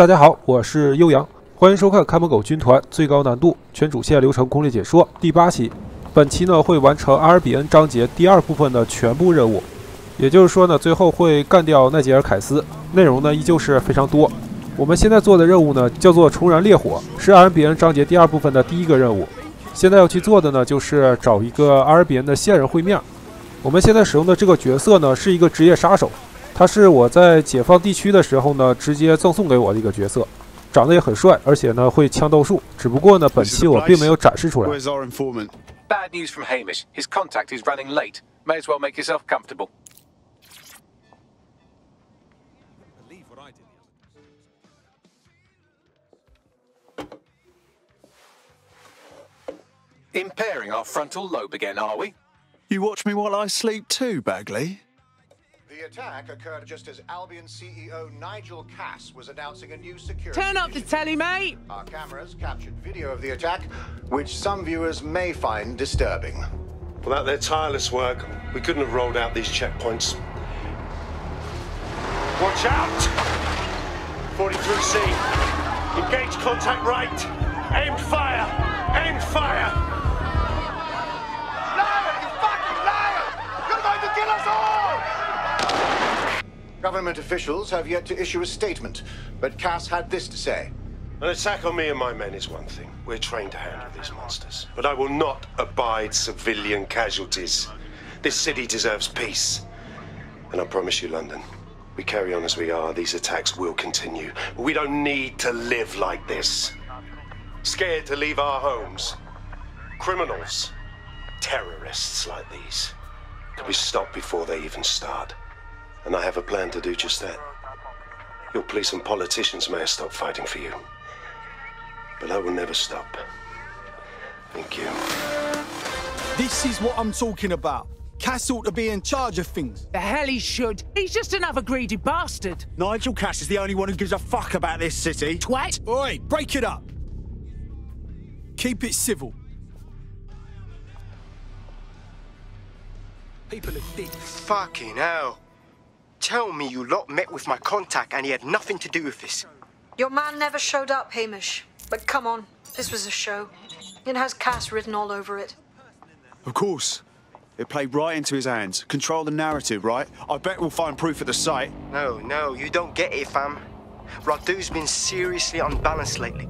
大家好，我是悠扬，欢迎收看看门狗军团最高难度全主线流程攻略解说第8期。本期呢会完成阿尔比恩章节第2部分的全部任务，也就是说呢最后会干掉奈吉尔凯斯。内容呢依旧是非常多。我们现在做的任务呢叫做重燃烈火，是阿尔比恩章节第2部分的第1个任务。现在要去做的呢就是找一个阿尔比恩的线人会面。我们现在使用的这个角色呢是一个职业杀手。 他是我在解放地区的时候呢，直接赠送给我的一个角色，长得也很帅，而且呢会枪斗术。只不过呢，本期我并没有展示出来。Bad news from Hamish. His contact is running late. May as well make yourself comfortable. Impairing our frontal lobe again, are we? You watch me while I sleep too, Bagley. The attack occurred just as Albion CEO Nigel Cass was announcing a new security. Turn up the telly, mate! Our cameras captured video of the attack, which some viewers may find disturbing. Without their tireless work, we couldn't have rolled out these checkpoints. Watch out! 43C. Engage contact right. Aimed fire. Aimed fire. Liar! You fucking liar! You're going to kill us all! Government officials have yet to issue a statement, but Cass had this to say. An attack on me and my men is one thing. We're trained to handle these monsters. But I will not abide civilian casualties. This city deserves peace. And I promise you, London, we carry on as we are, these attacks will continue. But we don't need to live like this. Scared to leave our homes. Criminals. Terrorists like these. Can we stop before they even start? And I have a plan to do just that. Your police and politicians may have stopped fighting for you. But I will never stop. Thank you. This is what I'm talking about. Cass ought to be in charge of things. The hell he should. He's just another greedy bastard. Nigel Cass is the only one who gives a fuck about this city. Twat! Oi, break it up. Keep it civil. People are dicks. Fucking hell. Tell me you lot met with my contact and he had nothing to do with this. Your man never showed up, Hamish. But come on, this was a show. It has Cass written all over it. Of course. It played right into his hands. Control the narrative, right? I bet we'll find proof at the site. No, you don't get it, fam. Radu's been seriously unbalanced lately.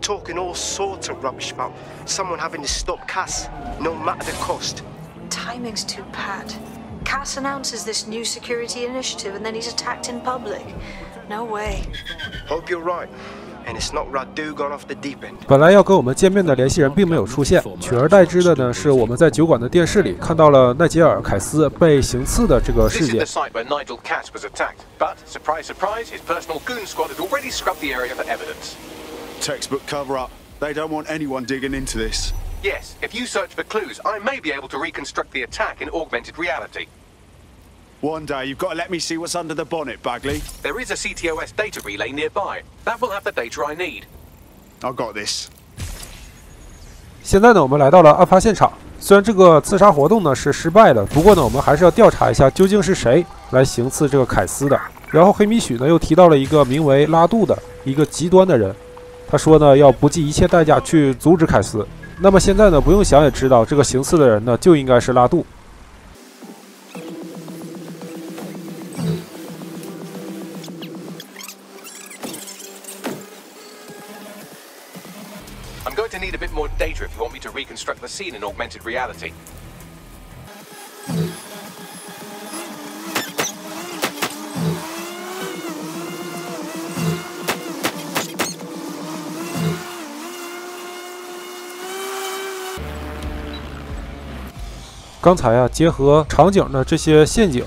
Talking all sorts of rubbish about someone having to stop Cass, no matter the cost. Timing's too pat. Cass announces this new security initiative and then he's attacked in public. No way. Hope you're right. And it's not Radu gone off the deep end. 本来要跟我们见面的联系人并没有出现，取而代之的呢是我们在酒馆的电视里看到了奈吉尔·凯斯被行刺的这个事件。 This is the site where Nigel Cass was attacked, but surprise, surprise, his personal goon squad had already scrubbed the area for evidence. Textbook cover-up. They don't want anyone digging into this. Yes, if you search for clues, I may be able to reconstruct the attack in augmented reality. One day, you've got to let me see what's under the bonnet, Bagley. There is a CTOS data relay nearby. That will have the data I need. I got this. 现在呢，我们来到了案发现场。虽然这个刺杀活动呢是失败的，不过呢，我们还是要调查一下究竟是谁来行刺这个凯斯的。然后黑米许呢又提到了一个名为拉杜的一个极端的人，他说呢要不计一切代价去阻止凯斯。那么现在呢，不用想也知道，这个行刺的人呢就应该是拉杜。 I'm going to need a bit more data if you want me to reconstruct the scene in augmented reality. "刚才啊，结合场景的这些陷阱，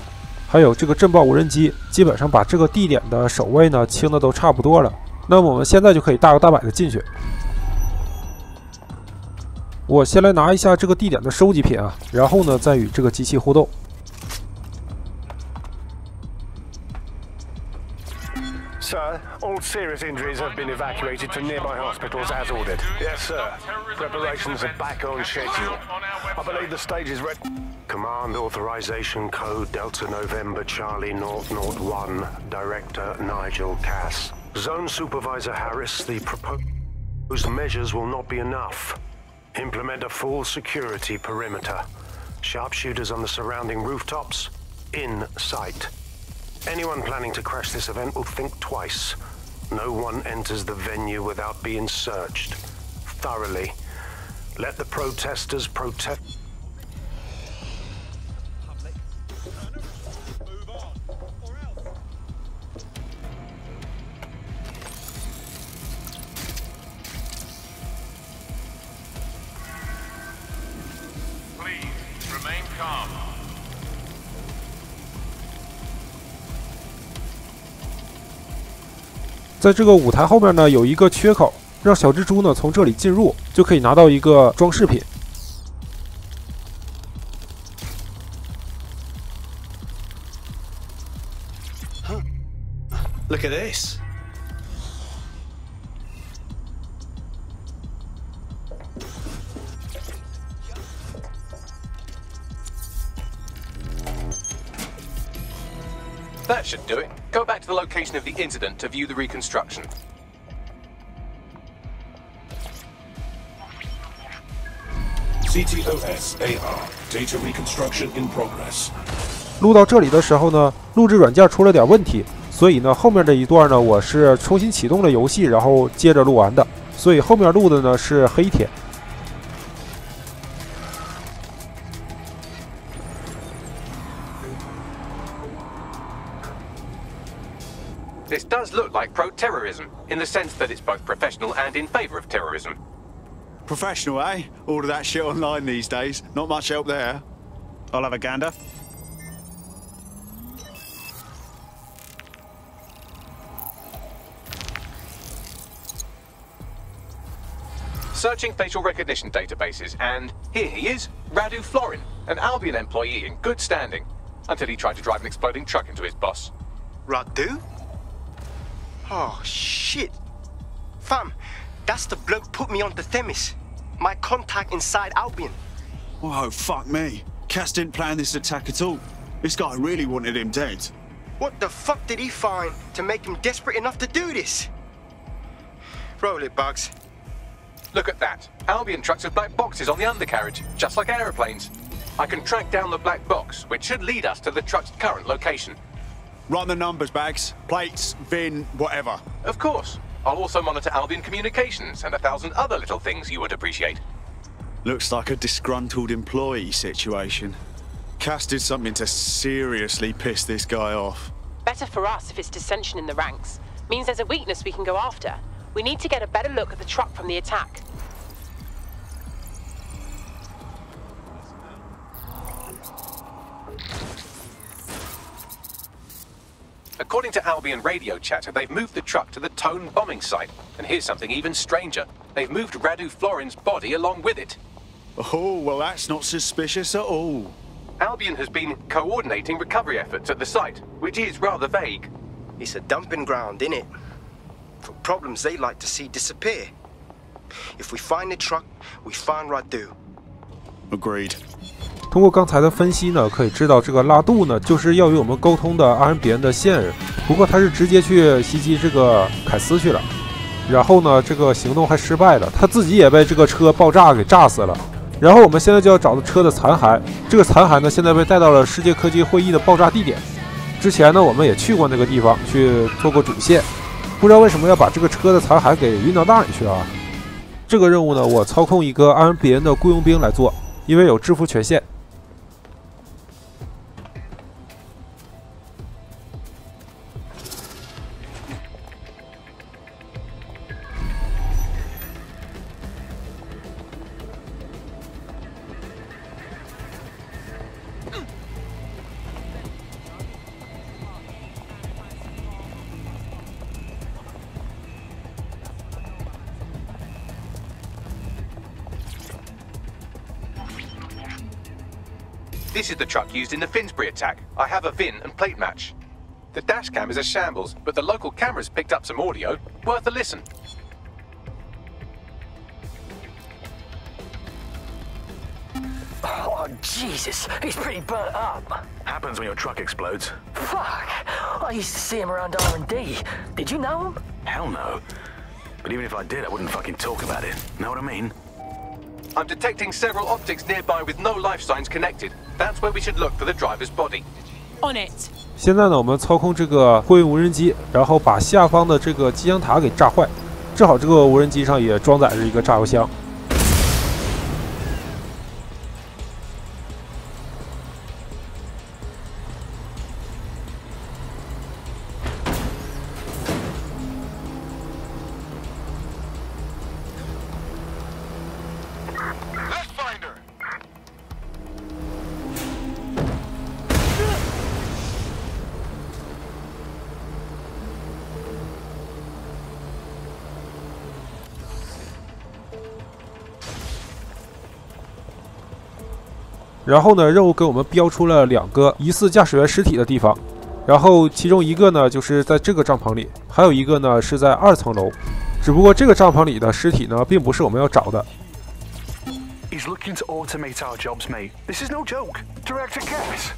还有这个震爆无人机，基本上把这个地点的守卫呢清的都差不多了。那么我们现在就可以大摇大摆的进去。 我先来拿一下这个地点的收集品啊，然后呢再与这个机器互动。Sir, all serious injuries have been evacuated to nearby hospitals as ordered. Yes, sir. Preparations are back on schedule. I believe the stage is ready. Command authorization code Delta November Charlie 001, Director Nigel Cass. Zone Supervisor Harris, the proposed measures will not be enough. Implement a full security perimeter. Sharpshooters on the surrounding rooftops, in sight. Anyone planning to crash this event will think twice. No one enters the venue without being searched thoroughly. Let the protesters protest. Please remain calm. 在这个舞台后面呢，有一个缺口，让小蜘蛛呢从这里进入，就可以拿到一个装饰品。Look at this. That should do it. Go back to the location of the incident to view the reconstruction. CTOS-AR Data Reconstruction in Progress. 录到这里的时候呢，录制软件出了点问题，所以呢后面这一段呢我是重新启动了游戏，然后接着录完的，所以后面录的呢是黑天。 This does look like pro-terrorism, in the sense that it's both professional and in favor of terrorism. Professional, eh? All of that shit online these days. Not much help there. I'll have a gander. Searching facial recognition databases, and here he is, Radu Florin, an Albion employee in good standing, until he tried to drive an exploding truck into his boss. Radu? Oh, shit. Fam, that's the bloke put me onto Themis. My contact inside Albion. Oh, fuck me. Cass didn't plan this attack at all. This guy really wanted him dead. What the fuck did he find to make him desperate enough to do this? Roll it, Bugs. Look at that. Albion trucks have black boxes on the undercarriage, just like aeroplanes. I can track down the black box, which should lead us to the truck's current location. Run the numbers, Bags. Plates, VIN, whatever. Of course. I'll also monitor Albion communications and 1,000 other little things you would appreciate. Looks like a disgruntled employee situation. Cass did something to seriously piss this guy off. Better for us if it's dissension in the ranks. Means there's a weakness we can go after. We need to get a better look at the truck from the attack. According to Albion radio chatter, they've moved the truck to the Tone bombing site. And here's something even stranger. They've moved Radu Florin's body along with it. Oh, well, that's not suspicious at all. Albion has been coordinating recovery efforts at the site, which is rather vague. It's a dumping ground, innit? For problems they like to see disappear. If we find the truck, we find Radu. Agreed. 通过刚才的分析呢，可以知道这个拉杜呢，就是要与我们沟通的阿尔比恩的线人。不过他是直接去袭击这个凯斯去了，然后呢，这个行动还失败了，他自己也被这个车爆炸给炸死了。然后我们现在就要找到车的残骸，这个残骸呢，现在被带到了世界科技会议的爆炸地点。之前呢，我们也去过那个地方去做过主线，不知道为什么要把这个车的残骸给运到那里去啊？这个任务呢，我操控一个阿尔比恩的雇佣兵来做，因为有制服权限。 This is the truck used in the Finsbury attack. I have a VIN and plate match. The dash cam is a shambles, but the local cameras picked up some audio. Worth a listen. Oh, Jesus, he's pretty burnt up. Happens when your truck explodes. Fuck, I used to see him around R&D. Did you know him? Hell no. But even if I did, I wouldn't fucking talk about it. Know what I mean? I'm detecting several optics nearby with no life signs connected. That's where we should look for the driver's body. On it. 现在呢，我们操控这个货运无人机，然后把下方的这个机枪塔给炸坏。正好这个无人机上也装载着一个炸药箱。然后呢，任务给我们标出了2个疑似驾驶员尸体的地方，然后其中一个呢就是在这个帐篷里，还有一个呢是在2层楼。只不过这个帐篷里的尸体呢，并不是我们要找的。He's looking to automate our jobs, mate. This is no joke. Direct to gas.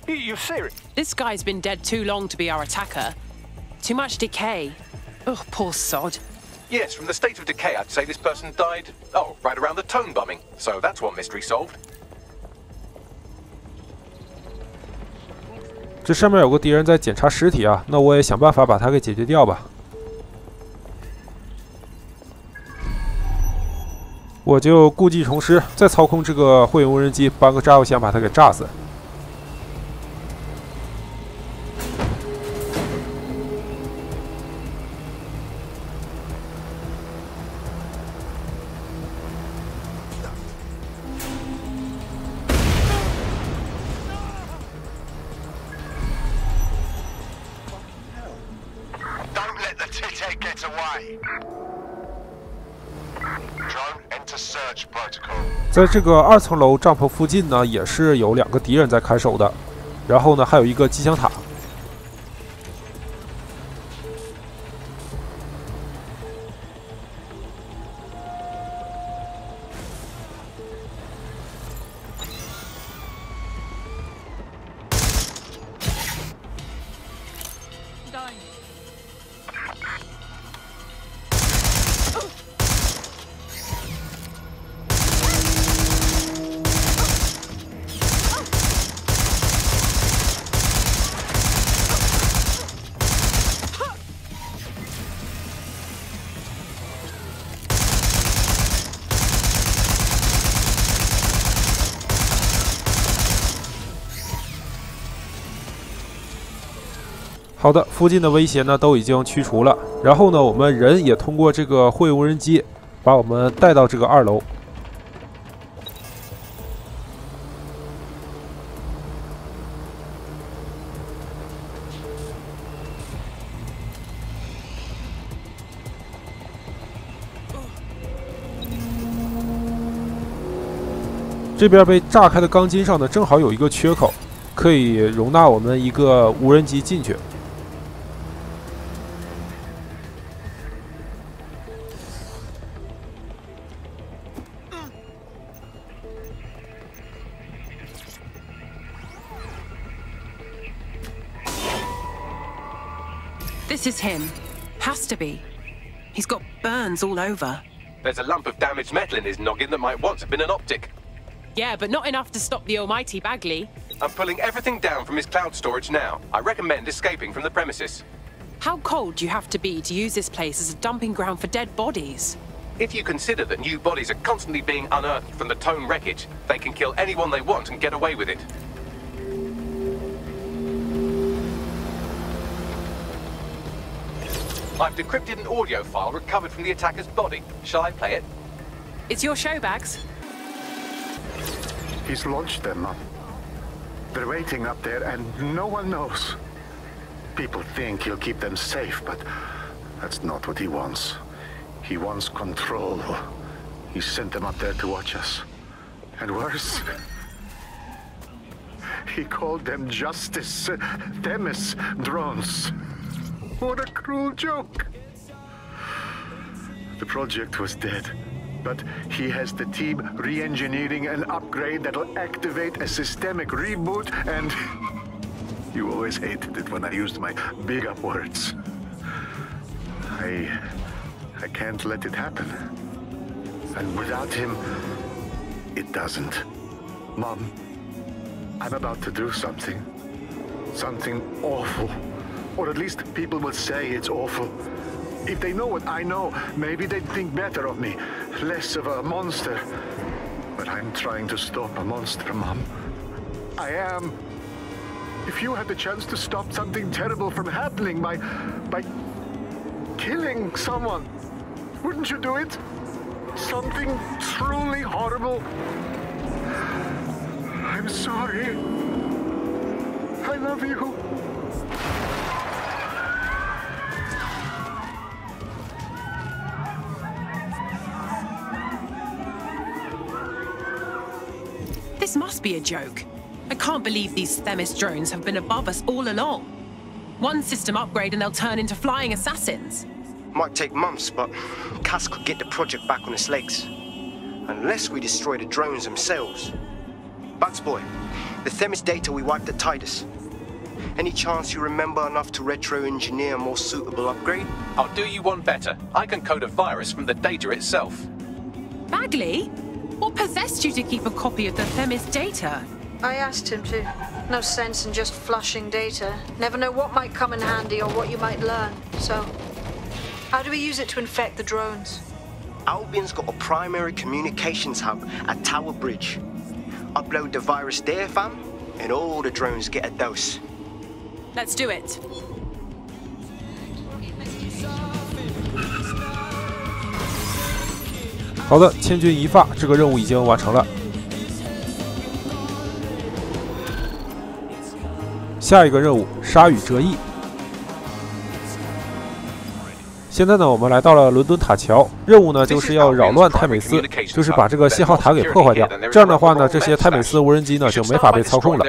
You're serious? This guy's been dead too long to be our attacker. Too much decay. Oh, poor sod. Yes, from the state of decay, I'd say this person died, right around the tone bombing. So that's one mystery solved. 这上面有个敌人在检查尸体啊，那我也想办法把它给解决掉吧。我就故技重施，再操控这个货运无人机，搬个炸药箱把它给炸死。在这个2层楼帐篷附近呢，也是有2个敌人在看守的，然后呢，还有一个机枪塔。好的，附近的威胁呢都已经驱除了，然后呢，我们人也通过这个货运无人机把我们带到这个2楼。这边被炸开的钢筋上呢，正好有一个缺口，可以容纳我们一个无人机进去。This is him. Has to be. He's got burns all over. There's a lump of damaged metal in his noggin that might once have been an optic. Yeah, but not enough to stop the almighty Bagley. I'm pulling everything down from his cloud storage now. I recommend escaping from the premises. How cold do you have to be to use this place as a dumping ground for dead bodies? If you consider that new bodies are constantly being unearthed from the Tone wreckage, they can kill anyone they want and get away with it. I've decrypted an audio file recovered from the attacker's body. Shall I play it? It's your show, Bags. He's launched them. They're waiting up there and no one knows. People think he'll keep them safe, but that's not what he wants. He wants control. He sent them up there to watch us. And worse, he called them Justice Themis drones. What a cruel joke. The project was dead, but he has the team re-engineering an upgrade that'll activate a systemic reboot, and you always hated it when I used my big up words. I can't let it happen. And without him, it doesn't. Mom, I'm about to do something. Something awful. Or at least people will say it's awful. If they know what I know, maybe they'd think better of me. Less of a monster. But I'm trying to stop a monster, Mom. I am. If you had the chance to stop something terrible from happening by killing someone, wouldn't you do it? Something truly horrible. I'm sorry. I love you. This must be a joke. I can't believe these Themis drones have been above us all along. One system upgrade and they'll turn into flying assassins. Might take months, but Cass could get the project back on its legs. Unless we destroy the drones themselves. Bugs boy, the Themis data we wiped at Titus. Any chance you remember enough to retro-engineer a more suitable upgrade? I'll do you one better. I can code a virus from the data itself. Bagley? What possessed you to keep a copy of the Themis data? I asked him to. No sense in just flushing data. Never know what might come in handy or what you might learn. So, how do we use it to infect the drones? Albion's got a primary communications hub at Tower Bridge. Upload the virus there, fam, and all the drones get a dose. Let's do it. 好的，千钧一发，这个任务已经完成了。下一个任务，铩羽折翼。现在呢，我们来到了伦敦塔桥，任务呢就是要扰乱泰美斯，就是把这个信号塔给破坏掉。这样的话呢，这些泰美斯无人机呢就没法被操控了。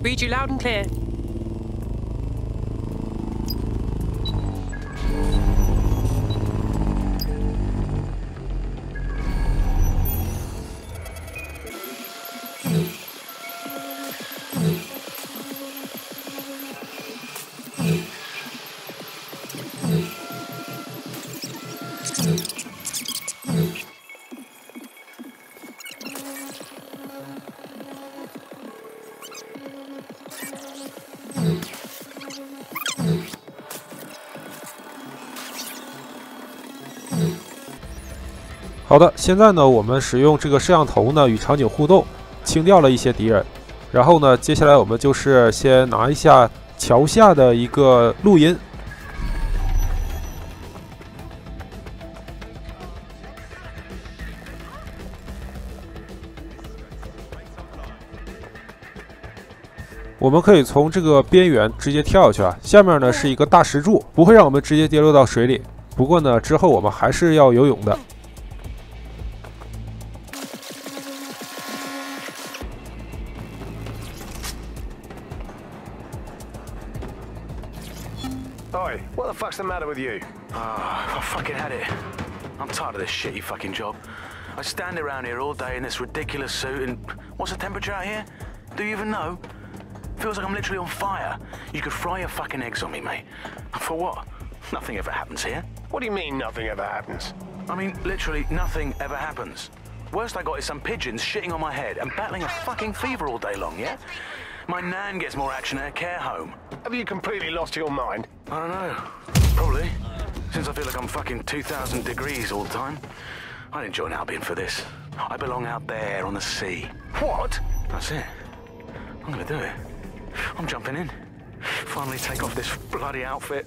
Read you loud and clear. 好的，现在呢，我们使用这个摄像头呢与场景互动，清掉了一些敌人。然后呢，接下来我们就是先拿一下桥下的一个录音。我们可以从这个边缘直接跳下去啊，下面呢是一个大石柱，不会让我们直接跌落到水里。不过呢，之后我们还是要游泳的。 Oi, what the fuck's the matter with you? I fucking had it. I'm tired of this shitty fucking job. I stand around here all day in this ridiculous suit and... What's the temperature out here? Do you even know? Feels like I'm literally on fire. You could fry your fucking eggs on me, mate. For what? Nothing ever happens here. What do you mean nothing ever happens? I mean, literally nothing ever happens. Worst I got is some pigeons shitting on my head and battling a fucking fever all day long, yeah? My nan gets more action at a care home. Have you completely lost your mind? I don't know. Probably. Since I feel like I'm fucking 2,000 degrees all the time. I didn't join Albion for this. I belong out there on the sea. What? That's it. I'm gonna do it. I'm jumping in. Finally take off this bloody outfit.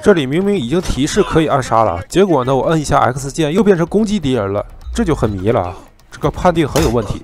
这里明明已经提示可以暗杀了，结果呢，我摁一下 X 键又变成攻击敌人了，这就很迷了，这个判定很有问题。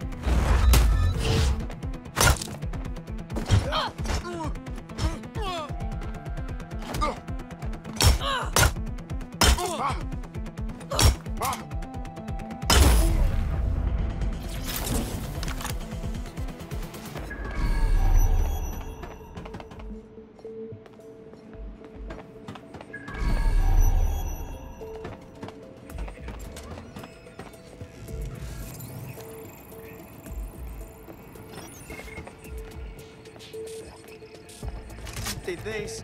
did this.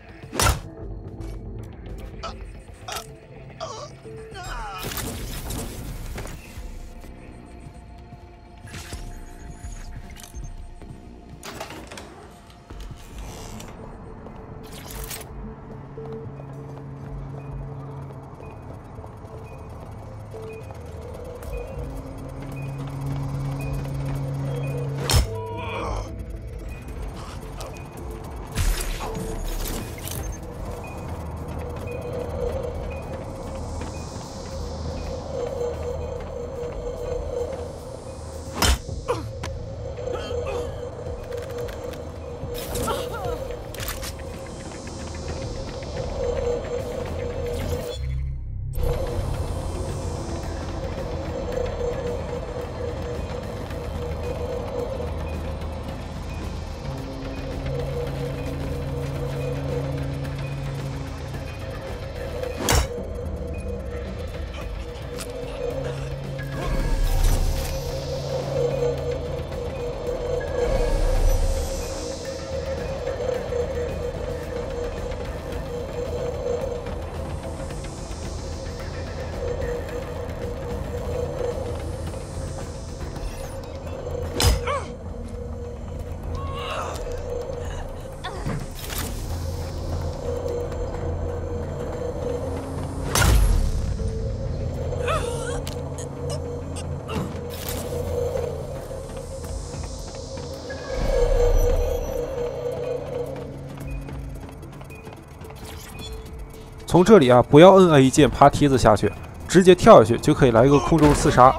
从这里啊，不要摁 A 键爬梯子下去，直接跳下去就可以来一个空中刺杀。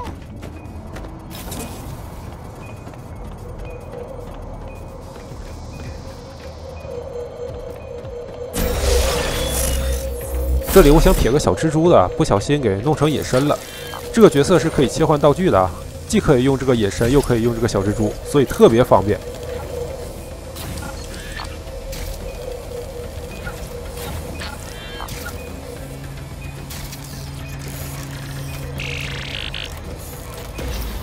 这里我想撇个小蜘蛛的，不小心给弄成隐身了。这个角色是可以切换道具的啊，既可以用这个隐身，又可以用这个小蜘蛛，所以特别方便。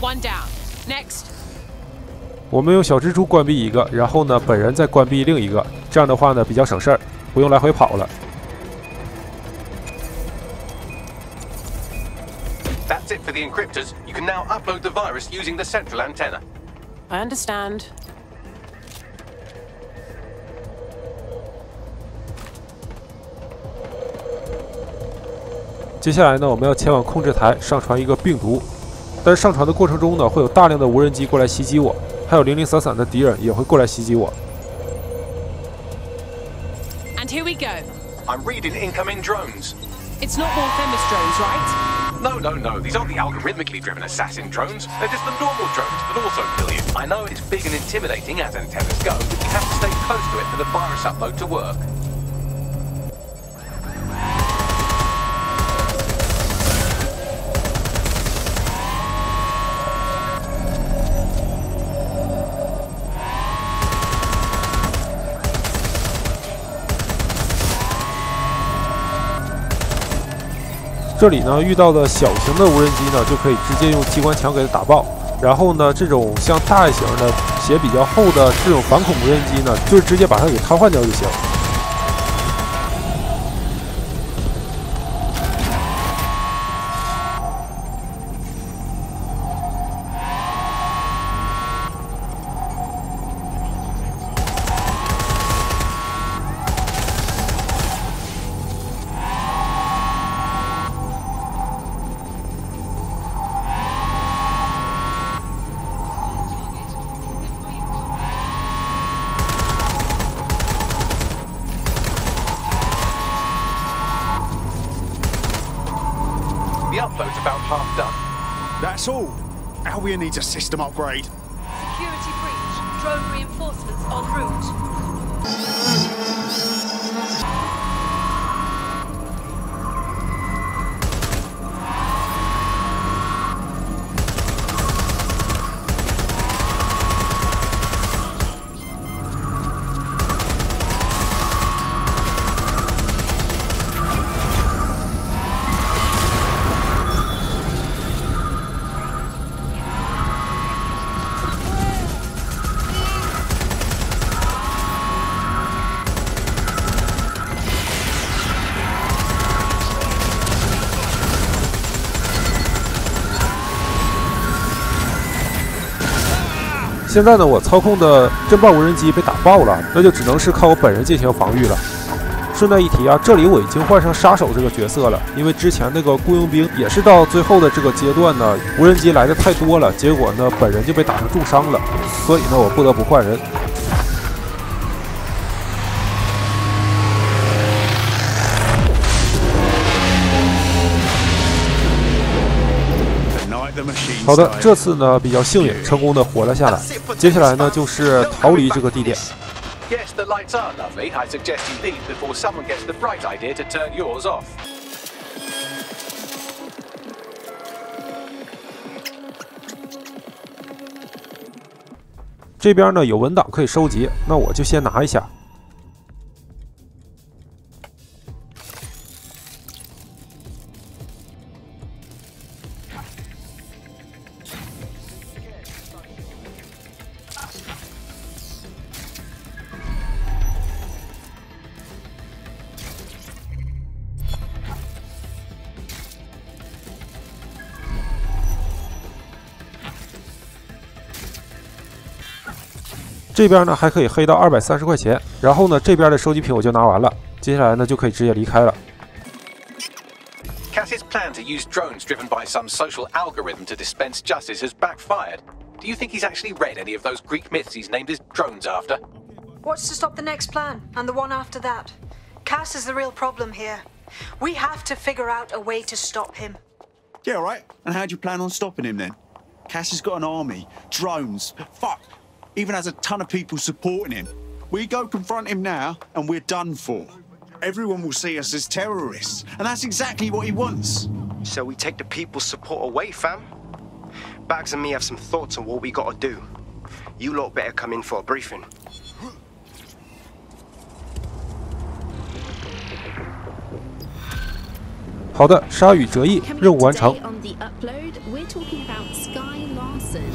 One down. Next. 我们用小蜘蛛关闭一个，然后呢，本人再关闭另一个，这样的话呢比较省事儿，不用来回跑了。That's it for the encryptors. You can now upload the virus using the central antenna. I understand. 接下来呢，我们要前往控制台上传一个病毒。 但是上传的过程中呢，会有大量的无人机过来袭击我，还有零零散散的敌人也会过来袭击我。And here we go. I'm reading incoming drones. It's not more Themis drones, right? No, no, no. These aren't the algorithmically driven assassin drones. They're just the normal drones that also kill you. I know it's big and intimidating as antennas go, but you have to stay close to it for the virus upload to work. 这里呢遇到的小型的无人机呢，就可以直接用机关枪给它打爆。然后呢，这种像大型的、血比较厚的这种反恐无人机呢，就是直接把它给瘫痪掉就行。 The upload's about half done. That's all. Albion needs a system upgrade. Security breach. Drone reinforcements en route. 现在呢，我操控的震爆无人机被打爆了，那就只能是靠我本人进行防御了。顺带一提啊，这里我已经换上杀手这个角色了，因为之前那个雇佣兵也是到最后的这个阶段呢，无人机来的太多了，结果呢本人就被打成重伤了，所以呢我不得不换人。好的，这次呢比较幸运，成功的活了下来。接下来呢就是逃离这个地点。Yes, the lights are lovely. I suggest you leave before someone gets the bright idea to turn yours off. 这边呢有文档可以收集，那我就先拿一下。这边呢还可以黑到230块钱，然后呢这边的收集品我就拿完了，接下来呢就可以直接离开了。Cass's plan to use drones driven by some social algorithm to dispense justice has backfired. Do you think he's actually read any of those Greek myths he's named his drones after? What's to stop the next plan and the one after that? Cass is the real problem here. We have to figure out a way to stop him. Yeah, right. And how do you plan on stopping him then? Cass has got an army, drones, fuck. Even has a ton of people supporting him. We go confront him now, and we're done for. Everyone will see us as terrorists, and that's exactly what he wants. So we take the people's support away, fam? Bags and me have some thoughts on what we gotta do. You lot better come in for a briefing. 好的，铩羽折翼任务完成。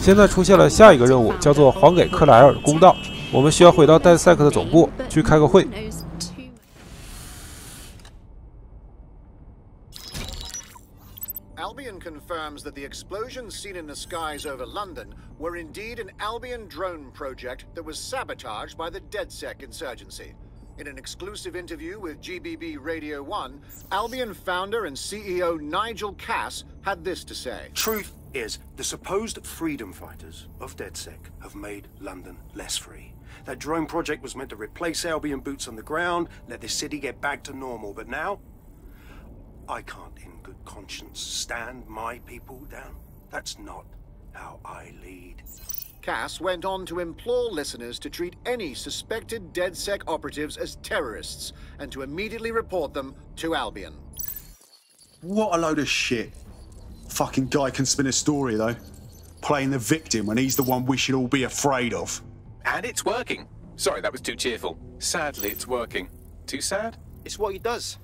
现在出现了下一个任务，叫做还给克莱尔公道。我们需要回到戴塞克的总部去开个会。Albion confirms that the explosions seen in the skies over London were indeed an Albion drone project that was sabotaged by the DedSec insurgency. In an exclusive interview with GBB Radio 1, Albion founder and CEO Nigel Cass had this to say. Truth is, the supposed freedom fighters of DedSec have made London less free. That drone project was meant to replace Albion boots on the ground, let the city get back to normal, but now I can't in good conscience stand my people down. That's not how I lead. Cass went on to implore listeners to treat any suspected DedSec operatives as terrorists and to immediately report them to Albion. What a load of shit. Fucking guy can spin a story, though. Playing the victim when he's the one we should all be afraid of. And it's working. Sorry, that was too cheerful. Sadly, it's working. Too sad? It's what he does.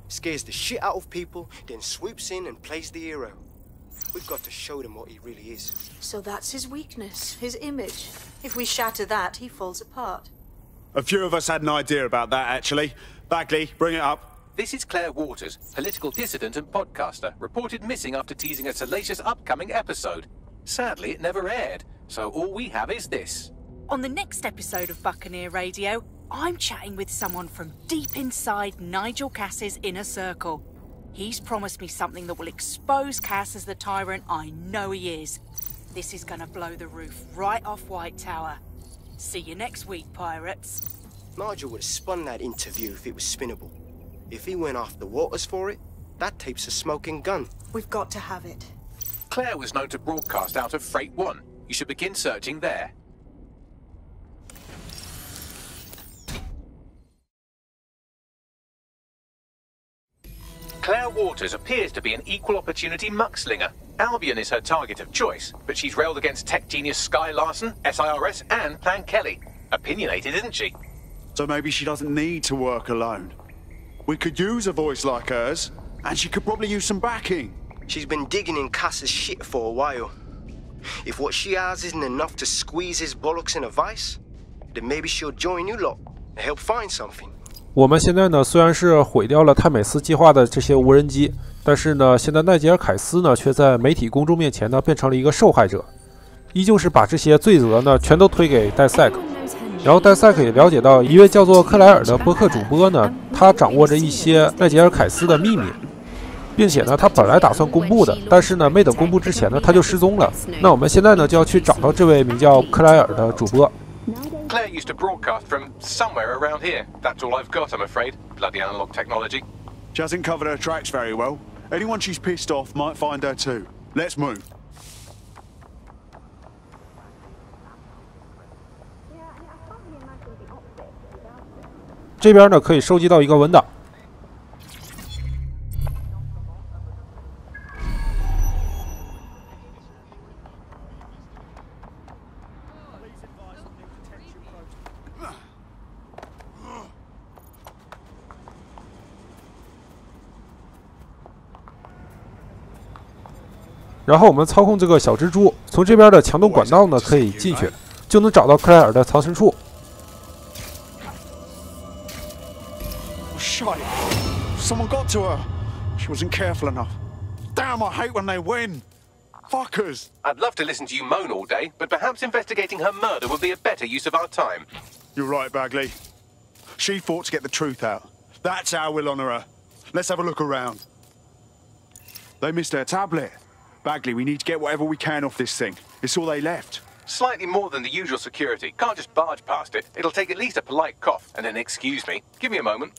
Scares the shit out of people, then swoops in and plays the hero. We've got to show them what he really is. So that's his weakness, his image. If we shatter that, he falls apart. A few of us had an idea about that, actually. Bagley, bring it up. This is Claire Waters, political dissident and podcaster, reported missing after teasing a salacious upcoming episode. Sadly, it never aired, so all we have is this. On the next episode of Buccaneer Radio, I'm chatting with someone from deep inside Nigel Cass's inner circle. He's promised me something that will expose Cass as the tyrant I know he is. This is gonna blow the roof right off White Tower. See you next week, pirates. Nigel would have spun that interview if it was spinnable. If he went after Waters for it, that tape's a smoking gun. We've got to have it. Claire was known to broadcast out of Freight 1. You should begin searching there. Claire Waters appears to be an equal opportunity muckslinger. Albion is her target of choice, but she's railed against tech genius Sky Larson, SIRS, and Plan Kelly. Opinionated, isn't she? So maybe she doesn't need to work alone. We could use a voice like hers, and she could probably use some backing. She's been digging in Cass's shit for a while. If what she has isn't enough to squeeze his bollocks in a vice, then maybe she'll join you lot and help find something. 我们现在呢，虽然是毁掉了泰美斯计划的这些无人机，但是呢，现在奈吉尔凯斯呢，却在媒体公众面前呢，变成了一个受害者。依旧是把这些罪责呢全都推给戴赛克。然后戴赛克也了解到一位叫做克莱尔的播客主播呢，他掌握着一些奈杰尔凯斯的秘密，并且呢他本来打算公布的，但是呢没等公布之前呢他就失踪了。那我们现在呢就要去找到这位名叫克莱尔的主播。 Claire used to broadcast from somewhere around here. That's all I've got, I'm afraid. Bloody analog technology. She hasn't covered her tracks very well. Anyone she's pissed off might find her too. Let's move. 这边呢可以收集到一个文档。 然后我们操控这个小蜘蛛，从这边的墙洞管道呢可以进去，就能找到克莱尔的藏身处。 Shite! Someone got to her. She wasn't careful enough. Damn, I hate when they win. Fuckers. I'd love to listen to you moan all day, but perhaps investigating her murder would be a better use of our time. You're right, Bagley. She fought to get the truth out. That's how we'll honour her. Let's have a look around. They missed her tablet. Bagley, we need to get whatever we can off this thing. It's all they left. Slightly more than the usual security. Can't just barge past it. It'll take at least a polite cough and an excuse me. Give me a moment.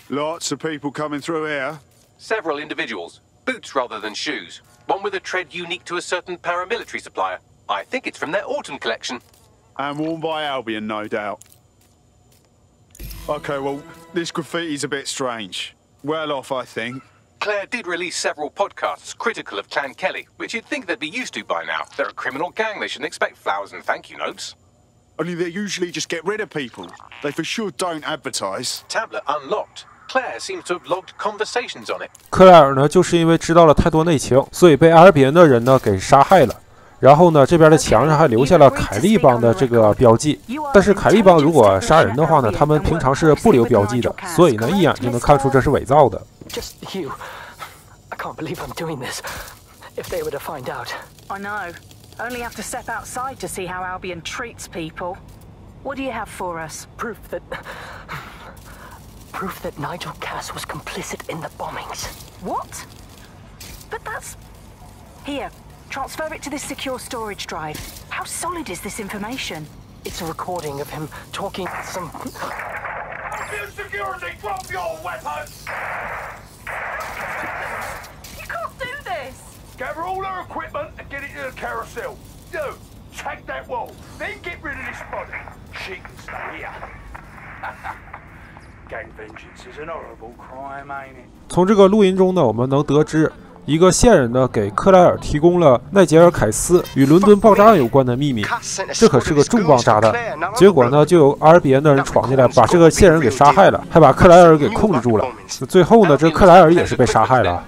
Lots of people coming through here. Several individuals. Boots rather than shoes. One with a tread unique to a certain paramilitary supplier. I think it's from their autumn collection. And worn by Albion, no doubt. Okay, well, this graffiti's a bit strange. Well off, I think. Claire did release several podcasts critical of Clan Kelly, which you'd think they'd be used to by now. They're a criminal gang, they shouldn't expect flowers and thank you notes. Only they usually just get rid of people. They for sure don't advertise. Tablet unlocked. Claire seems to have logged conversations on it. 克莱尔呢，就是因为知道了太多内情，所以被阿尔比恩的人呢给杀害了。然后呢，这边的墙上还留下了凯利帮的这个标记。但是凯利帮如果杀人的话呢，他们平常是不留标记的，所以呢，一眼就能看出这是伪造的。 Just you. I can't believe I'm doing this. If they were to find out. I know. Only have to step outside to see how Albion treats people. What do you have for us? Proof that Nigel Cass was complicit in the bombings. What? But that's... Here, transfer it to this secure storage drive. How solid is this information? It's a recording of him talking to some... Security, drop your weapons! You can't do this! Gather all her equipment and get it to the carousel. You, take that wall, then get rid of this body. She can stay here. Gang vengeance is an horrible crime, ain't it? 从这个录音中呢，我们能得知，一个线人呢给克莱尔提供了奈杰尔凯斯与伦敦爆炸案有关的秘密，这可是个重磅炸弹。结果呢，就有阿尔比恩的人闯进来，把这个线人给杀害了，还把克莱尔给控制住了。最后呢，这克莱尔也是被杀害了。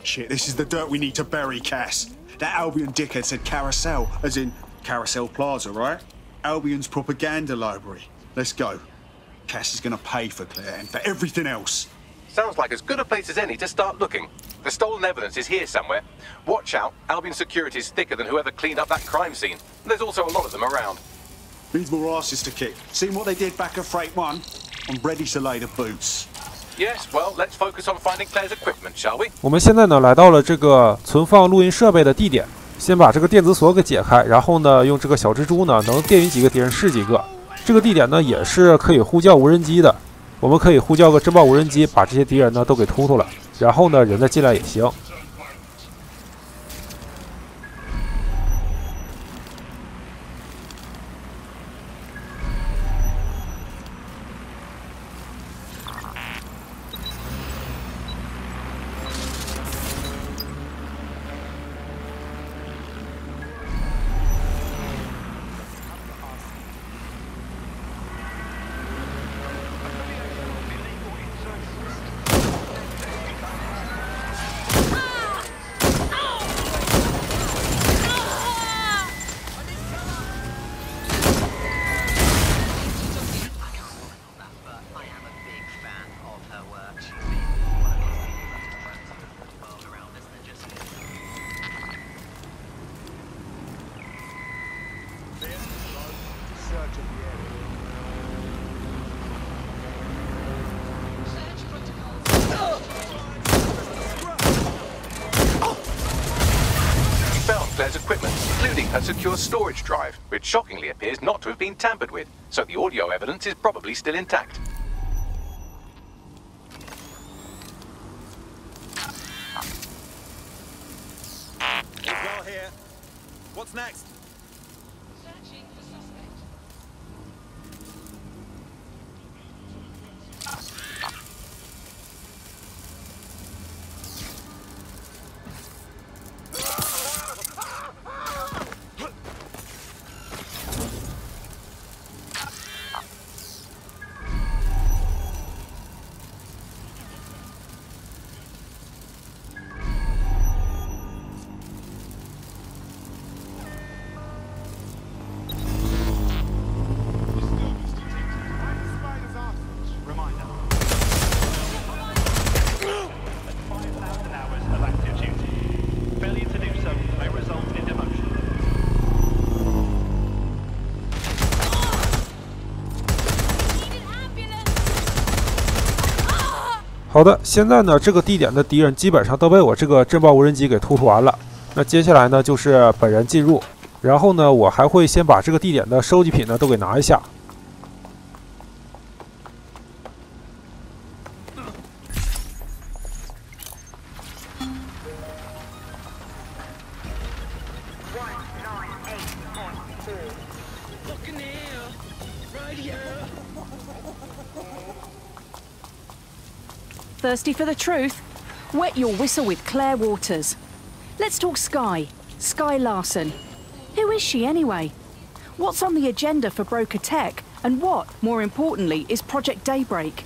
Shit, this is the dirt we need to bury Cass. That Albion dickhead said Carousel, as in Carousel Plaza, right? Albion's propaganda library. Let's go. Cass is gonna pay for Claire and for everything else. Sounds like as good a place as any to start looking. The stolen evidence is here somewhere. Watch out, Albion security's thicker than whoever cleaned up that crime scene. There's also a lot of them around. Needs more asses to kick. Seen what they did back at Freight 1? I'm ready to lay the boots. Yes, well, let's focus on finding Claire's equipment, shall we? 我们现在呢来到了这个存放录音设备的地点，先把这个电子锁给解开，然后呢用这个小蜘蛛呢能电晕几个敌人是几个。这个地点呢也是可以呼叫无人机的，我们可以呼叫个侦报无人机，把这些敌人呢都给突突了，然后呢人再进来也行。a secure storage drive, which shockingly appears not to have been tampered with, so the audio evidence is probably still intact. Well here. What's next? Searching for suspect.好的，现在呢，这个地点的敌人基本上都被我这个震爆无人机给突突完了。那接下来呢，就是本人进入，然后呢，我还会先把这个地点的收集品呢都给拿一下。Thirsty for the truth? Wet your whistle with Claire Waters. Let's talk Sky. Sky Larson. Who is she anyway? What's on the agenda for Broker Tech? And what, more importantly, is Project Daybreak?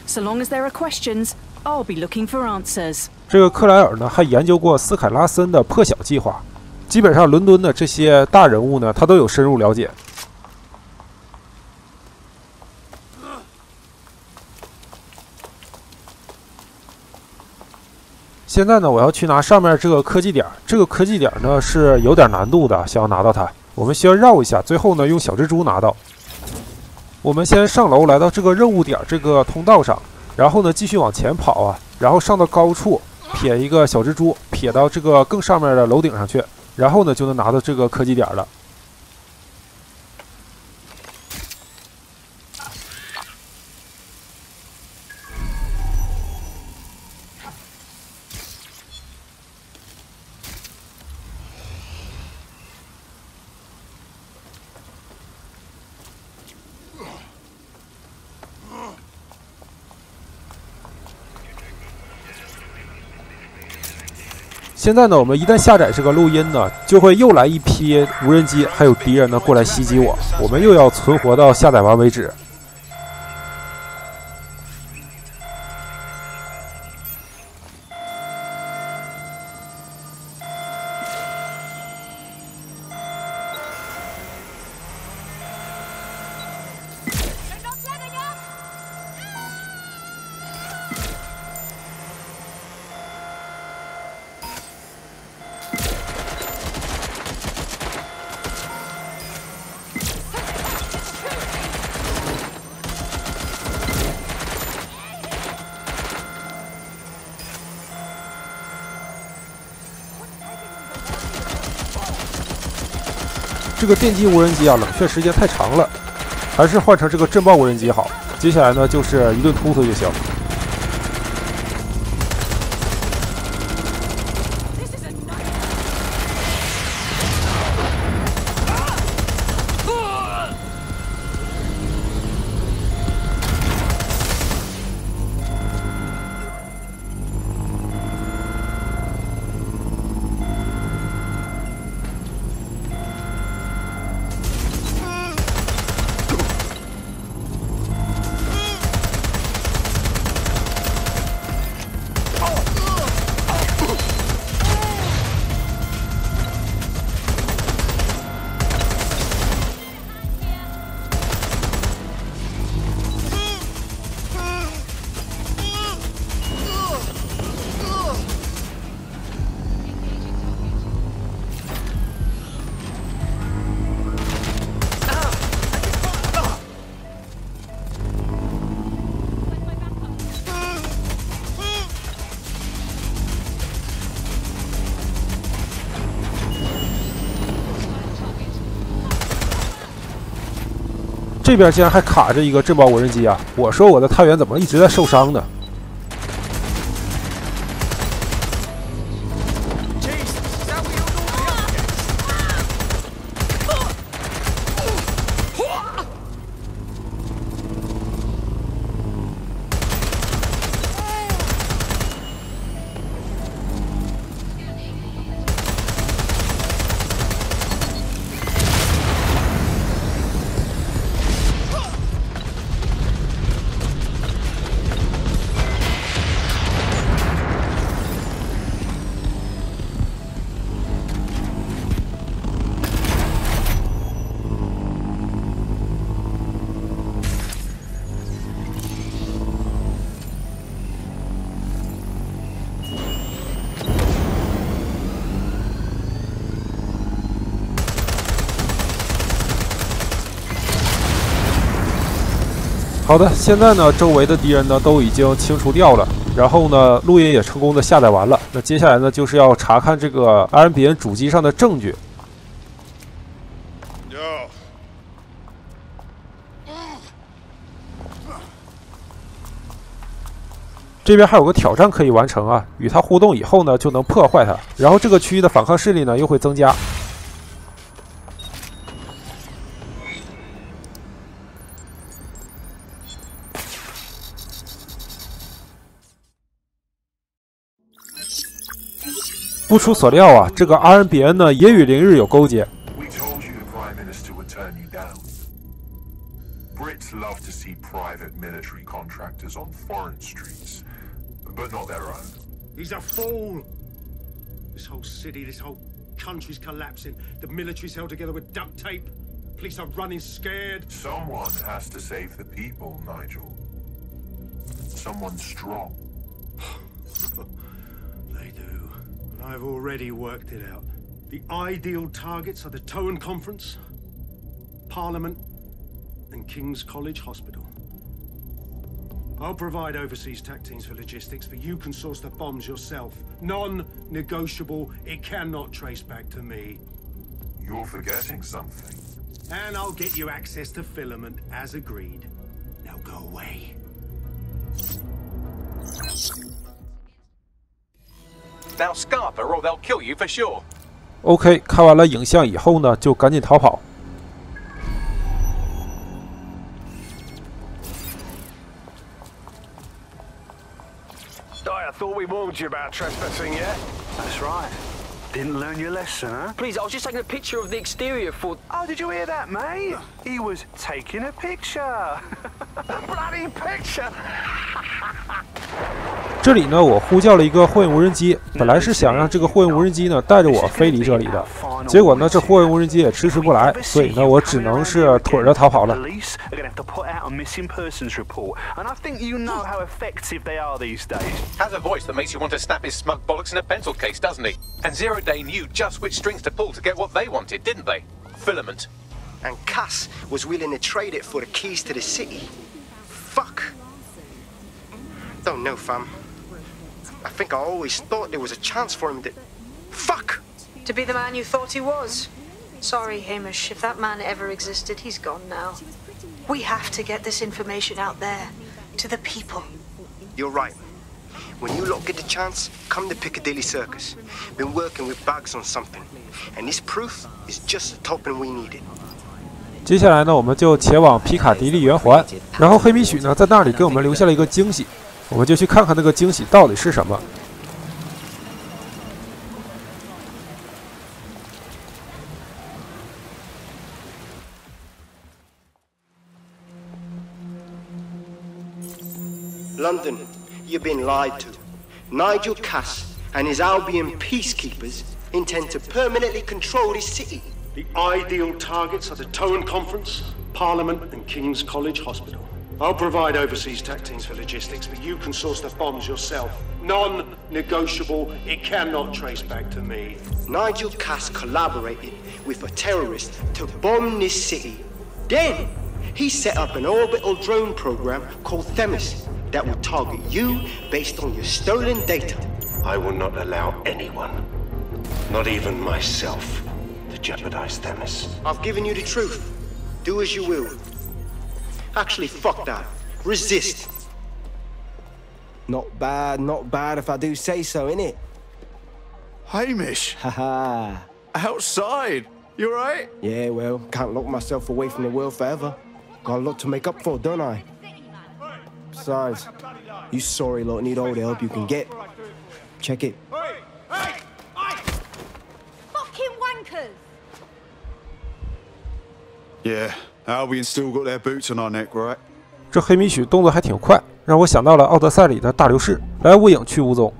So long as there are questions, I'll be looking for answers. 这个克莱尔呢，还研究过斯凯拉森的破晓计划，基本上伦敦的这些大人物呢，他都有深入了解。现在呢，我要去拿上面这个科技点，这个科技点呢是有点难度的，想要拿到它，我们需要绕一下，最后呢用小蜘蛛拿到。我们先上楼，来到这个任务点这个通道上，然后呢继续往前跑啊，然后上到高处，撇一个小蜘蛛，撇到这个更上面的楼顶上去，然后呢就能拿到这个科技点了。现在呢，我们一旦下载这个录音呢，就会又来一批无人机，还有敌人呢过来袭击我，我们又要存活到下载完为止。这个电击无人机啊，冷却时间太长了，还是换成这个震爆无人机好。接下来呢，就是一顿突突就行。这边竟然还卡着一个震爆无人机啊！我说我的探员怎么一直在受伤呢？好的，现在呢，周围的敌人呢都已经清除掉了，然后呢，录音也成功的下载完了。那接下来呢，就是要查看这个阿尔比恩主机上的证据。这边还有个挑战可以完成啊，与它互动以后呢，就能破坏它，然后这个区域的反抗势力呢又会增加。不出所料啊，这个阿尔比恩呢也与凌日有勾结。Brits love to see private military contractors on foreign streets, but not their own. He's a fool. This whole city, this whole country's collapsing. The military's held together with duct tape. Police are running scared. Someone has to save the people, Nigel. Someone strong. They do. But I've already worked it out. The ideal targets are the Towan Conference, Parliament, and King's College Hospital. I'll provide overseas tech teams for logistics, but you can source the bombs yourself. Non-negotiable. It cannot trace back to me. You're forgetting something. And I'll get you access to filament, as agreed. Now go away. Now Scarper, or they'll kill you for sure. OK， 看完了影像以后呢，就赶紧逃跑。I thought we warned you about trespassing, yeah? That's right. Didn't learn your lesson, huh? Please, I was just taking a picture of the exterior for... Oh, did you hear that, mate? He was taking a picture. A bloody picture! 这里呢，我呼叫了一个货运无人机，本来是想让这个货运无人机呢带着我飞离这里的，结果呢，这货运无人机也迟迟不来，所以呢，我只能是腿着逃跑了。Has a voice that makes you want to snap his smug bollocks in a pencil case, doesn't he? And Zero Day knew just which strings to pull to get what they wanted, didn't they? Filament. And Cass was willing to trade it for the keys to the city. Fuck. Don't know, fam. I think I always thought there was a chance for him to... Fuck! To be the man you thought he was. Sorry, Hamish. If that man ever existed, he's gone now. We have to get this information out there. To the people. You're right. When you lot get the chance, come to Piccadilly Circus. Been working with Bags on something. And this proof is just the token we needed. 接下来呢，我们就前往皮卡迪利圆环，然后黑米许呢在那里给我们留下了一个惊喜，我们就去看看那个惊喜到底是什么。London, you've been lied to. Nigel Cass and his Albion peacekeepers intend to permanently control this city. The ideal targets are the Towan Conference, Parliament, and King's College Hospital. I'll provide overseas tech teams for logistics, but you can source the bombs yourself. Non-negotiable. It cannot trace back to me. Nigel Cass collaborated with a terrorist to bomb this city. Then, he set up an orbital drone program called Themis that will target you based on your stolen data. I will not allow anyone, not even myself, to jeopardize Themis. I've given you the truth. Do as you will. Actually, fuck that. Resist. Not bad if I do say so, innit? Hamish! Haha. Outside! You alright? Yeah, well, can't lock myself away from the world forever. Got a lot to make up for, don't I? Besides, you sorry lot need all the help you can get. Check it. Fucking wankers! Yeah, Albion still got their boots on our neck, right? 这黑米许动作还挺快，让我想到了《奥德赛》里的大流士，来无影去无踪。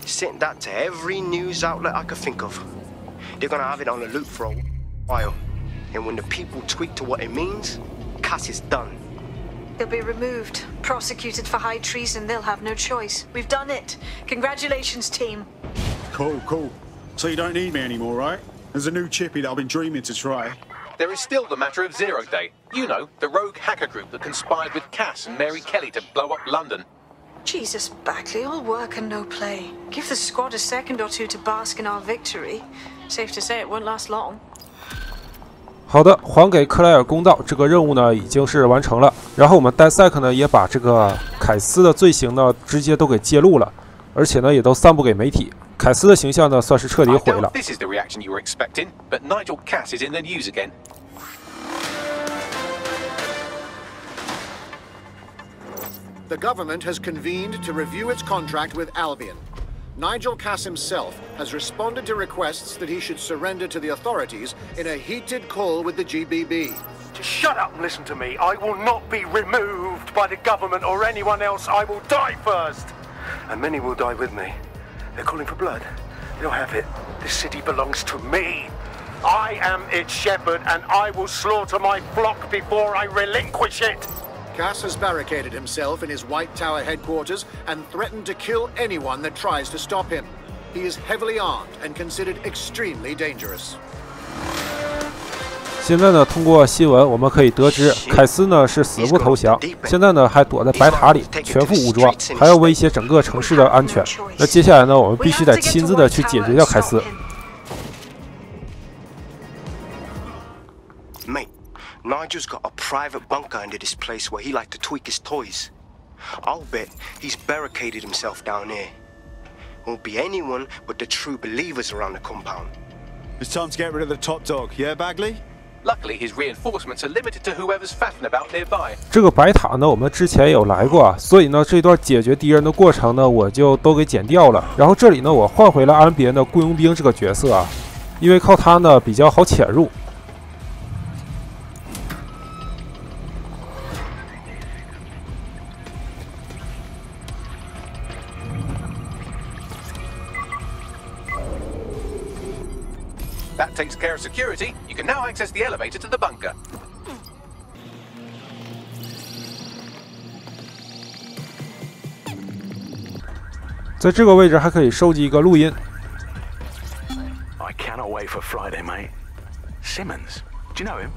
Sent that to every news outlet I could think of. They're gonna have it on the loop for a while. And when the people tweak to what it means, Cass is done. He'll be removed, prosecuted for high treason. They'll have no choice. We've done it. Congratulations, team. Cool, cool. So you don't need me anymore, right? There's a new chippy that I've been dreaming to try. There is still the matter of Zero Day. You know, the rogue hacker group that conspired with Cass and Mary Kelly to blow up London. Jesus, Bagley, all work and no play. Give the squad a second or two to bask in our victory. Safe to say it won't last long. 好的，还给克莱尔公道这个任务呢已经是完成了。然后我们戴赛克呢也把这个凯斯的罪行呢直接都给揭露了，而且呢也都散布给媒体。凯斯的形象呢算是彻底毁了。 This is the reaction you were expecting, but Nigel Cass is in the news again. The government has convened to review its contract with Albion. Nigel Cass himself has responded to requests that he should surrender to the authorities in a heated call with the GBB. Just shut up and listen to me. I will not be removed by the government or anyone else. I will die first. And many will die with me. They're calling for blood. They'll have it. This city belongs to me. I am its shepherd, and I will slaughter my flock before I relinquish it. Cass has barricaded himself in his White Tower headquarters and threatened to kill anyone that tries to stop him. He is heavily armed and considered extremely dangerous. 现在呢，通过新闻我们可以得知，凯斯呢是死不投降，现在呢还躲在白塔里，全副武装，还要威胁整个城市的安全。那接下来呢，我们必须得亲自的去解决掉凯斯。 Nigel's got a private bunker under this place where he liked to tweak his toys. I'll bet he's barricaded himself down here. Won't be anyone but the true believers around the compound. It's time to get rid of the top dog, yeah, Bagley? Luckily, his reinforcements are limited to whoever's faffing about nearby. 这个白塔呢，我们之前有来过啊，所以呢，这段解决敌人的过程呢，我就都给剪掉了。然后这里呢，我换回了阿尔比恩的雇佣兵这个角色啊，因为靠他呢比较好潜入。 That takes care of security. You can now access the elevator to the bunker. 在这个位置还可以收集一个录音。 I cannot wait for Friday, mate. Simmons, do you know him?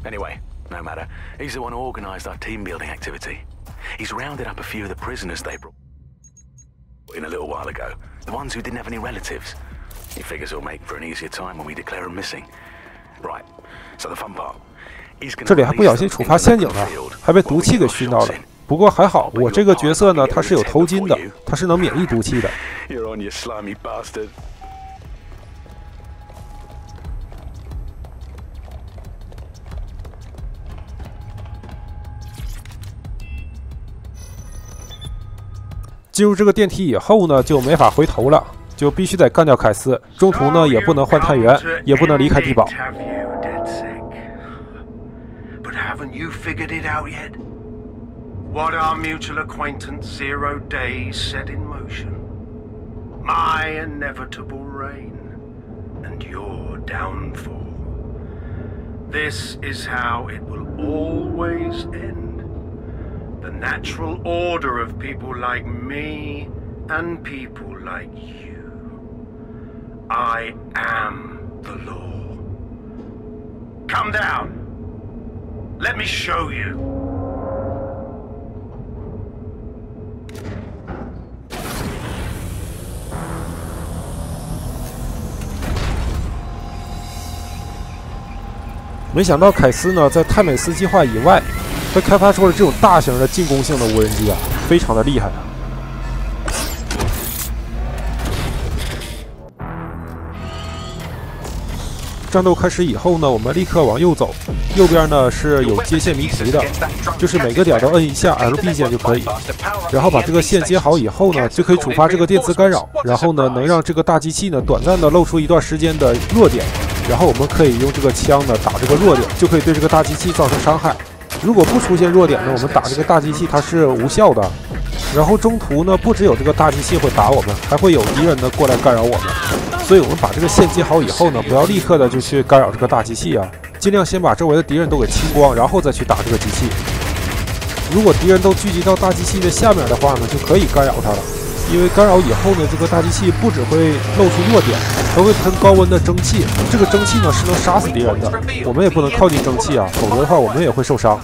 Anyway, no matter. He's the one who organised our team-building activity. He's rounded up a few of the prisoners they brought in a little while ago. The ones who didn't have any relatives. He figures he'll make for an easier time when we declare him missing. Right. So the fun part. 这里还不小心触发陷阱了，还被毒气给熏到了。不过还好，我这个角色呢，他是有头巾的，他是能免疫毒气的。You're on, you slimy bastard. 进入这个电梯以后呢，就没法回头了。 就必须得干掉凯斯，中途呢也不能换探员，也不能离开地堡。But haven't you figured it out yet? What our mutual acquaintance Zero Day set in motion? My inevitable reign and your downfall. This is how it will always end. The natural order of people like me and people like you. I am the law. Come down. Let me show you. 没想到凯斯呢，在泰美斯计划以外，他开发出了这种大型的进攻性的无人机啊，非常的厉害啊。 战斗开始以后呢，我们立刻往右走，右边呢是有接线谜题的，就是每个点都摁一下 LB 键就可以，然后把这个线接好以后呢，就可以触发这个电磁干扰，然后呢能让这个大机器呢短暂的露出一段时间的弱点，然后我们可以用这个枪呢打这个弱点，就可以对这个大机器造成伤害。如果不出现弱点呢，我们打这个大机器它是无效的。然后中途呢，不只有这个大机器会打我们，还会有敌人呢过来干扰我们。 所以我们把这个线接好以后呢，不要立刻的就去干扰这个大机器啊，尽量先把周围的敌人都给清光，然后再去打这个机器。如果敌人都聚集到大机器的下面的话呢，就可以干扰它了。因为干扰以后呢，这个大机器不只会露出弱点，还会喷高温的蒸汽。这个蒸汽呢是能杀死敌人的，我们也不能靠近蒸汽啊，否则的话我们也会受伤。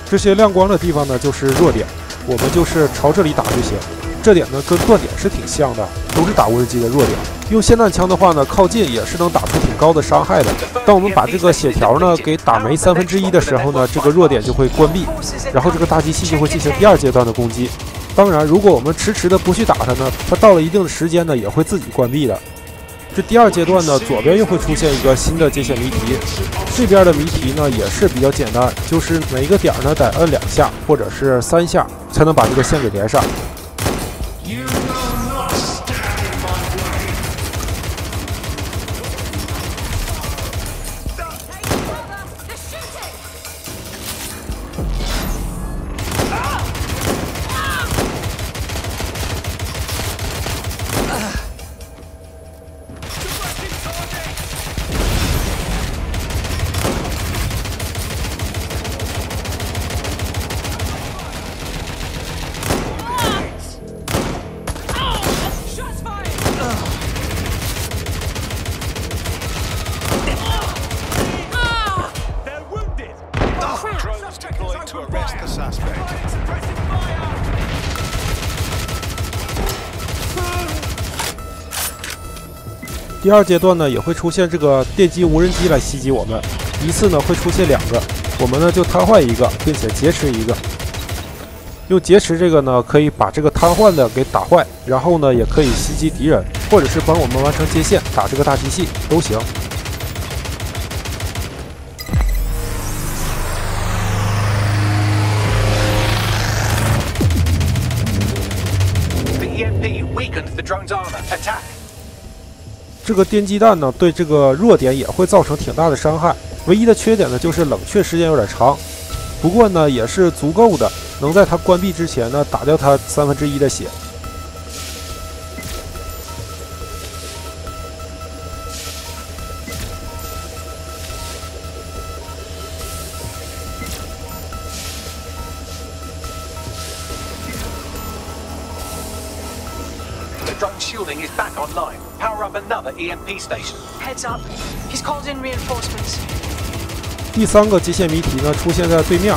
这些亮光的地方呢，就是弱点，我们就是朝这里打就行。这点呢，跟断点是挺像的，都是打无人机的弱点。用霰弹枪的话呢，靠近也是能打出挺高的伤害的。当我们把这个血条呢给打没1/3的时候呢，这个弱点就会关闭，然后这个大机器就会进行第2阶段的攻击。当然，如果我们迟迟的不去打它呢，它到了一定的时间呢，也会自己关闭的。 这第2阶段呢，左边又会出现一个新的接线谜题。这边的谜题呢也是比较简单，就是每一个点呢得摁2下或者是3下，才能把这个线给连上。第2阶段呢，也会出现这个电击无人机来袭击我们，一次呢会出现2个，我们呢就瘫痪一个，并且劫持一个。用劫持这个呢，可以把这个瘫痪的给打坏，然后呢也可以袭击敌人，或者是帮我们完成接线，打这个大机器都行。 这个电击弹呢，对这个弱点也会造成挺大的伤害。唯一的缺点呢，就是冷却时间有点长。不过呢，也是足够的，能在它关闭之前呢，打掉它1/3的血。Drone shielding is back online. Power up another EMP station. Heads up. He's called in reinforcements. 第3个接线谜题呢，出现在对面。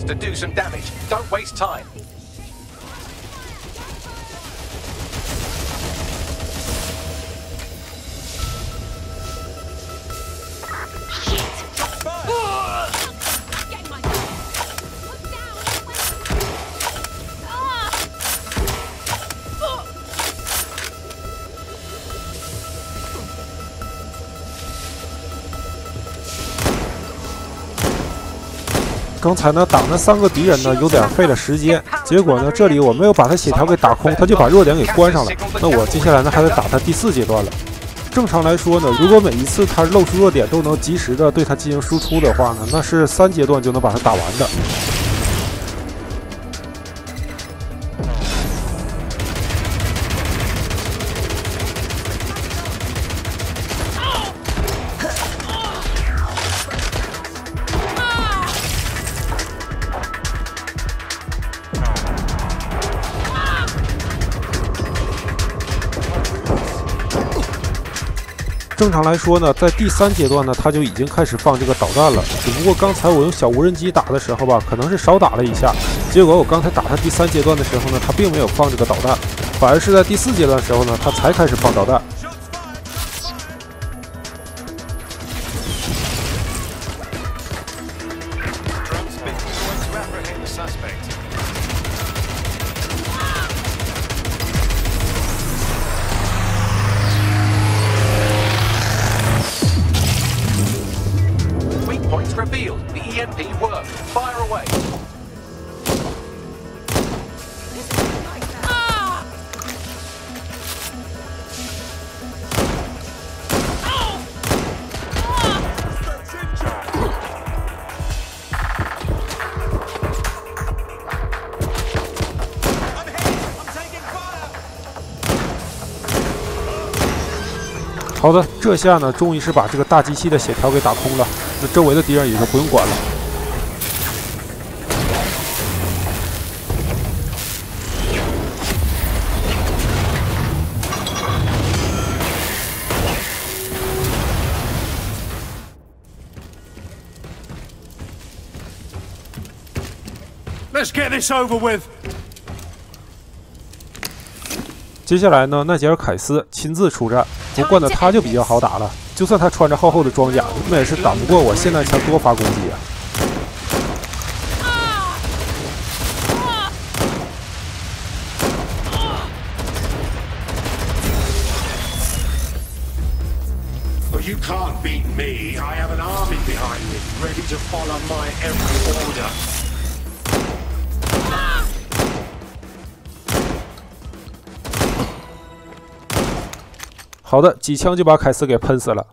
chance to do some damage. Don't waste time. Fire! 刚才呢打那3个敌人呢有点费了时间，结果呢这里我没有把他血条给打空，他就把弱点给关上了。那我接下来呢还得打他第4阶段了。正常来说呢，如果每一次他露出弱点都能及时的对他进行输出的话呢，那是3阶段就能把他打完的。 正常来说呢，在第3阶段呢，他就已经开始放这个导弹了。只不过刚才我用小无人机打的时候吧，可能是少打了一下。结果我刚才打他第3阶段的时候呢，他并没有放这个导弹，反而是在第4阶段的时候呢，他才开始放导弹。 Revealed. The EMP worked. Fire away. I'm hit. I'm taking fire. 好的，这下呢，终于是把这个大机器的血条给打空了。 那周围的敌人也就不用管了。Let's get this over with. 接下来呢，奈吉尔·凯斯亲自出战，不过呢，他就比较好打了。 就算他穿着厚厚的装甲，那也是打不过我霰弹枪多发攻击啊！You can't beat me. I have an army behind me, ready to follow my every order. 好的，几枪就把凯斯给喷死了。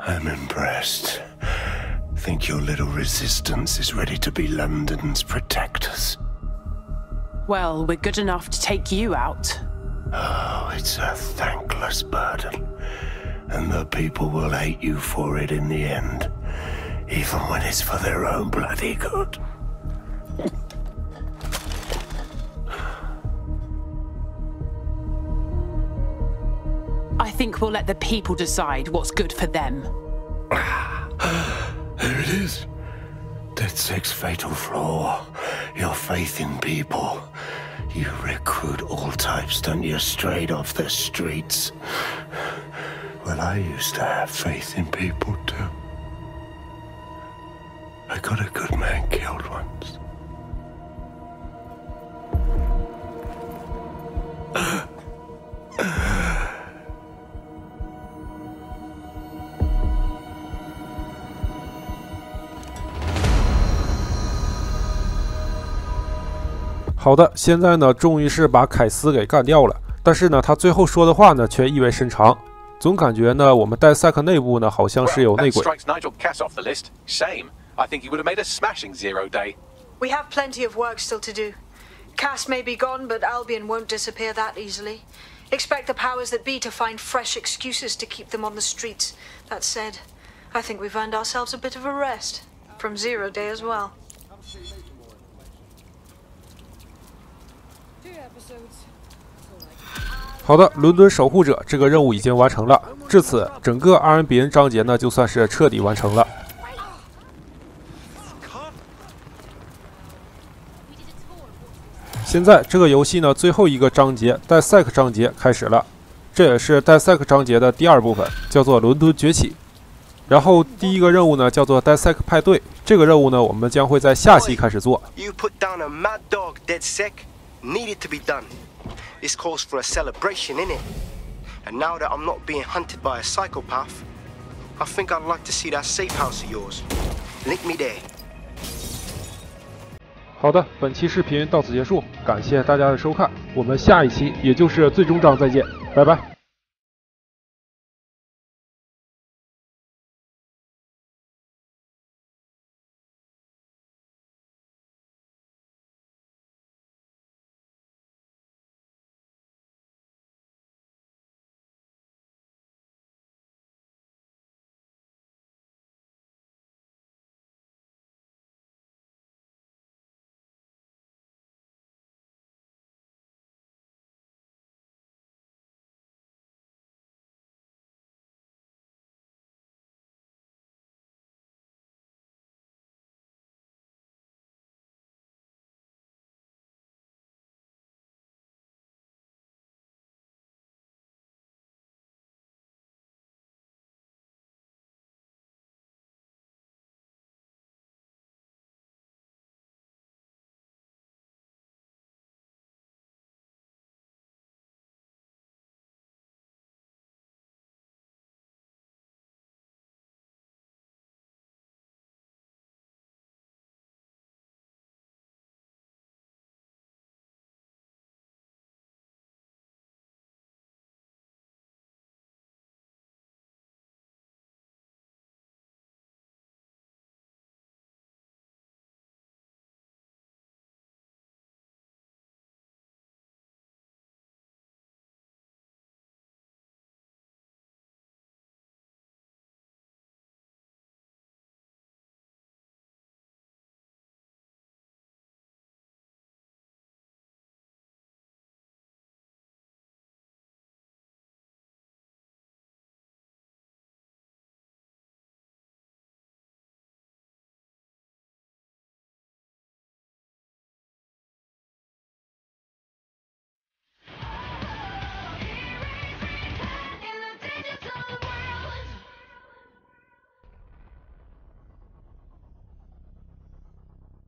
I'm impressed. Think your little resistance is ready to be London's protectors? Well, we're good enough to take you out. Oh, it's a thankless burden. And the people will hate you for it in the end. Even when it's for their own bloody good. I think we'll let the people decide what's good for them. There it is. DedSec's fatal flaw. Your faith in people. You recruit all types, don't you, straight off the streets. Well, I used to have faith in people, too. I got a good man killed once. "好的，现在呢，终于是把凯斯给干掉了。但是呢，他最后说的话呢，却意味深长。总感觉呢，我们戴赛克内部呢，好像是有内鬼。I think he would have made a smashing 0 day. We have plenty of work still to do. Cass may be gone, but Albion won't disappear that easily. Expect the powers that be to find fresh excuses to keep them on the streets. That said, I think we've earned ourselves a bit of a rest. from Zero Day as well. 好的，伦敦守护者这个任务已经完成了，至此整个阿尔比恩章节呢就算是彻底完成了。现在这个游戏呢最后一个章节戴塞克章节开始了，这也是戴塞克章节的第二部分，叫做伦敦崛起。然后第一个任务呢叫做戴塞克派对，这个任务呢我们将会在下期开始做。You put down a mad dog, dead sec. Needed to be done. This calls for a celebration, innit? And now that I'm not being hunted by a psychopath, I think I'd like to see that safe house of yours. Link me there. 好的，本期视频到此结束，感谢大家的收看，我们下一期也就是最终章再见，拜拜。